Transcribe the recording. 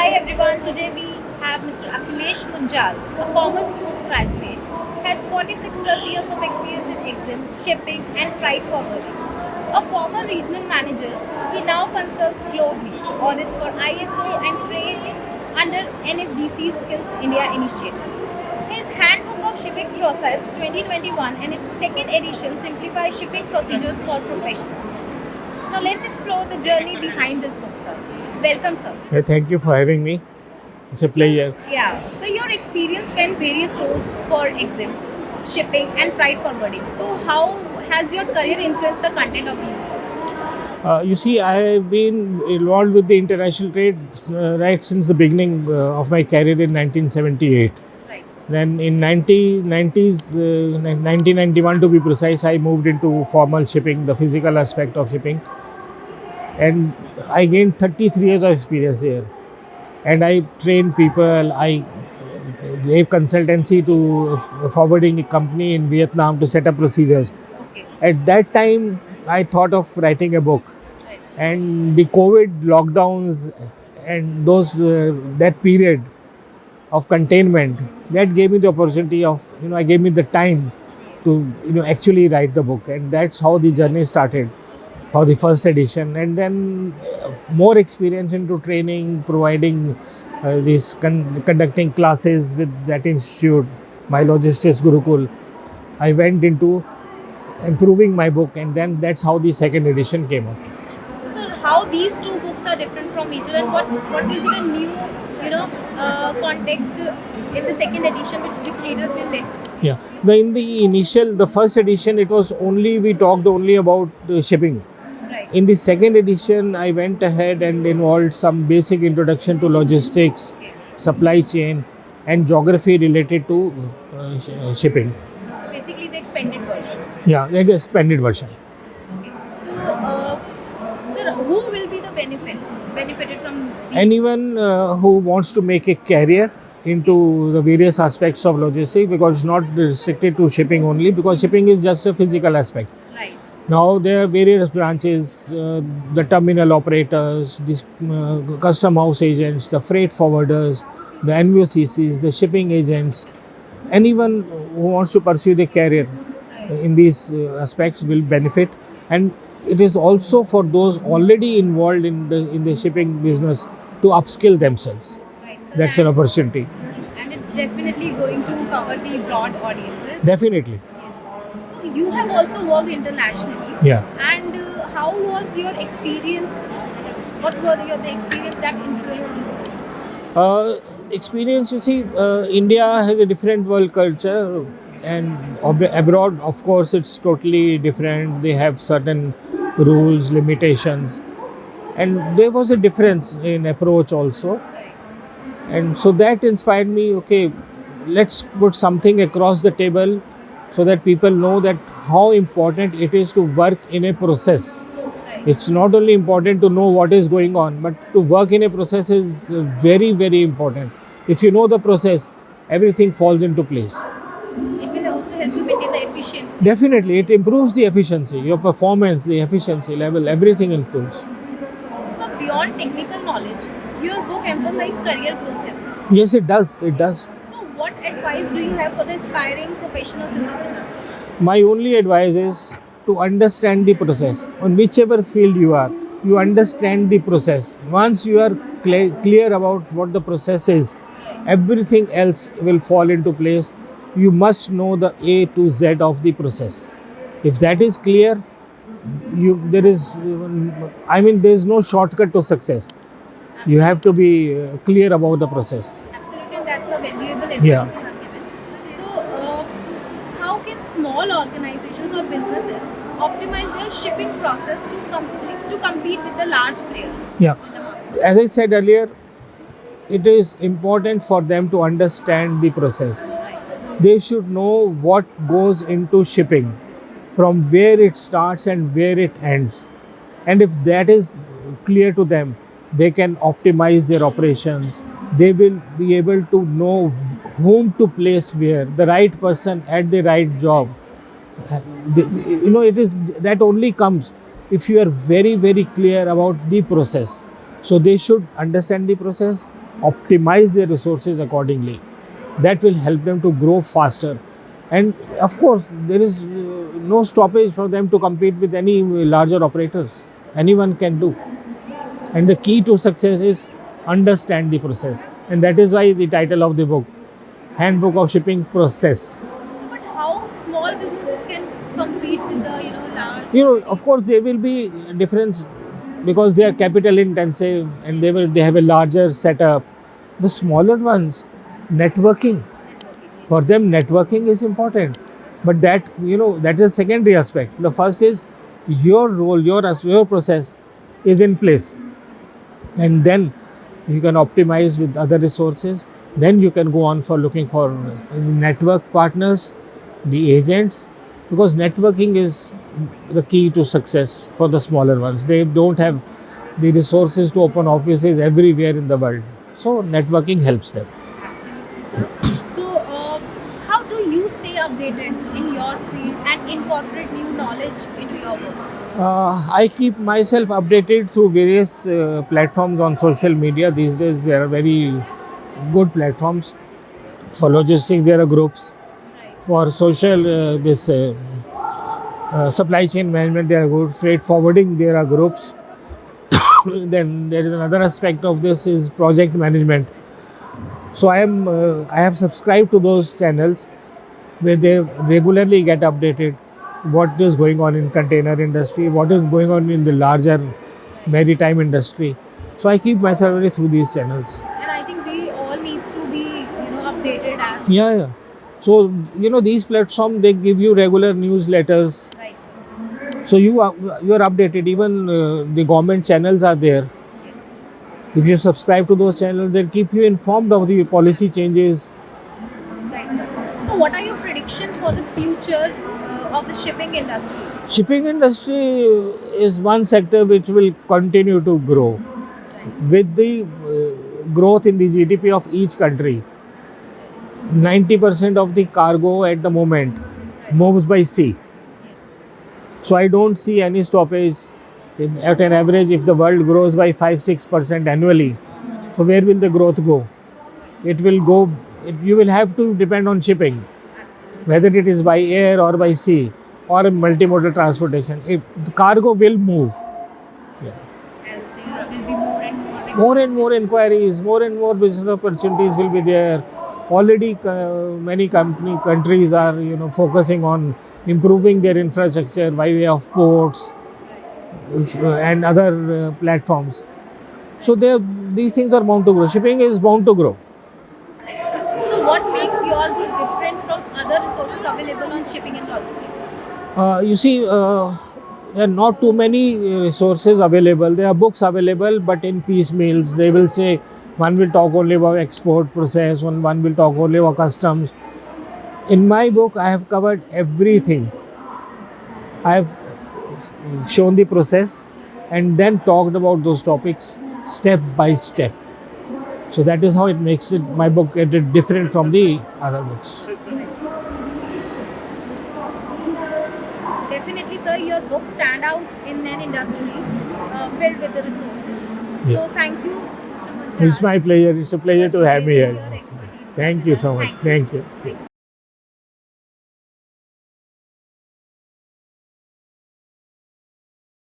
Hi everyone, today we have Mr. Akhilesh Munjal, a commerce postgraduate, has 46 plus years of experience in exim, shipping and freight forwarding. A former regional manager, he now consults globally, audits for ISO and trade under NSDC's Skills India initiative. His Handbook of Shipping Process 2021 and its second edition simplifies shipping procedures for professionals. Now let's explore the journey behind this book, sir. Welcome, sir. Thank you for having me. It's a pleasure. Yeah. So your experience spanned various roles for exim, shipping, and freight forwarding. So how has your career influenced the content of these books? You see, I have been involved with the international trade right since the beginning of my career in 1978. Right. Then in 1991 to be precise, I moved into formal shipping, the physical aspect of shipping. And I gained 33 years of experience there. And I trained people, I gave consultancy to a forwarding company in Vietnam to set up procedures. Okay. At that time, I thought of writing a book. Right. And the COVID lockdowns and that period of containment, that gave me the opportunity of, gave me the time to, actually write the book. And that's how the journey started for the first edition. And then more experience into training, providing conducting classes with that institute, my logistics Gurukul. I went into improving my book, and then that's how the second edition came out. So, sir, how these two books are different from each other, and what will be the new, context in the second edition which readers will let? Yeah, the first edition, we talked only about shipping. Right. In the second edition, I went ahead and involved some basic introduction to logistics, Okay. supply chain, and geography related to shipping. So basically the expanded version. Yeah, like the expanded version. Okay. So, sir, who will be the benefited from these? Anyone who wants to make a career into the various aspects of logistics, because it's not restricted to shipping only, because shipping is just a physical aspect. Right. Now there are various branches, the terminal operators, the custom house agents, the freight forwarders, the NVOCCs, the shipping agents. Anyone who wants to pursue the career in these aspects will benefit, and it is also for those already involved in the shipping business to upskill themselves. Right. So That's an opportunity. and it's definitely going to cover the broad audiences. Definitely. Yes. So you have also worked internationally. Yeah. And how was your experience? What were the experience that influenced this book? Experience, you see, India has a different world culture, and abroad, of course, it's totally different. They have certain rules, limitations, and there was a difference in approach also. And so that inspired me, okay, let's put something across the table so that people know that how important it is to work in a process. It's not only important to know what is going on, but to work in a process is very, very important. If you know the process, everything falls into place. It will also help you maintain the efficiency. Definitely, it improves the efficiency, your performance, the efficiency level, everything improves. So beyond technical knowledge, your book emphasizes career growth as well. Yes, it does. It does. So what advice do you have for the aspiring professionals in this industry? My only advice is to understand the process. On whichever field you are, you understand the process. Once you are clear about what the process is, everything else will fall into place. You must know the A to Z of the process. If that is clear, there is no shortcut to success. You have to be clear about the process. Absolutely, and that's a valuable advice Yeah. you have given. So, how can small organizations or businesses optimize their shipping process to compete with the large players? Yeah. As I said earlier, it is important for them to understand the process. They should know what goes into shipping, from where it starts and where it ends. And if that is clear to them, they can optimize their operations. They will be able to know whom to place where, the right person at the right job. It is that only comes if you are very, very clear about the process. So they should understand the process optimize their resources accordingly. That will help them to grow faster. And of course, there is no stoppage for them to compete with any larger operators. Anyone can do. And the key to success is understand the process. And that is why the title of the book, Handbook of Shipping Process. So, but how small businesses can compete with the large? Of course, there will be a difference because they are capital intensive and they have a larger setup. The smaller ones, networking. For them, networking is important. But that that is a secondary aspect. The first is your role, your process is in place, and then you can optimize with other resources. Then you can go on for looking for network partners, the agents, because networking is the key to success for the smaller ones. They don't have the resources to open offices everywhere in the world, so networking helps them. Absolutely, sir. So, how do you stay updated in your field and incorporate new knowledge into your work? I keep myself updated through various platforms on social media. These days, there are very good platforms. For logistics, there are groups. Right. For social, supply chain management, there are good. Freight forwarding, there are groups. Then there is another aspect of this is project management. So I have subscribed to those channels where they regularly get updated what is going on in container industry, what is going on in the larger maritime industry. So I keep myself really through these channels. And I think we all needs to be updated as Yeah. So these platforms, they give you regular newsletters. right, sir. So you are updated. Even the government channels are there. Yes. If you subscribe to those channels, they'll keep you informed of the policy changes. Right, sir. So, what are your predictions for the future of the shipping industry? Shipping industry is one sector which will continue to grow Right. with the growth in the GDP of each country. 90% of the cargo at the moment moves by sea. So I don't see any stoppage. At an average, if the world grows by 5-6% annually, so where will the growth go? It will go. You will have to depend on shipping, Absolutely. whether it is by air or by sea or multimodal transportation. The cargo will move. Yeah. As there will be more and more. More and more inquiries, more and more business opportunities will be there. Already, many countries are focusing on improving their infrastructure by way of ports and other platforms. So these things are bound to grow. Shipping is bound to grow. So, what makes your book different from other resources available on shipping and logistics? You see, there are not too many resources available. There are books available, but in piecemeals. They will say one will talk only about export process, one will talk only about customs. In my book, I have covered everything. I have shown the process and then talked about those topics step by step. So that is how it makes my book different from the other books. Definitely, sir, your books stand out in an industry filled with the resources. Yeah. So, thank you, Mr. Munjal. It's my pleasure. It's a pleasure to have me Sharing here. your expertise. Thank you so much. Thank you. Thank you.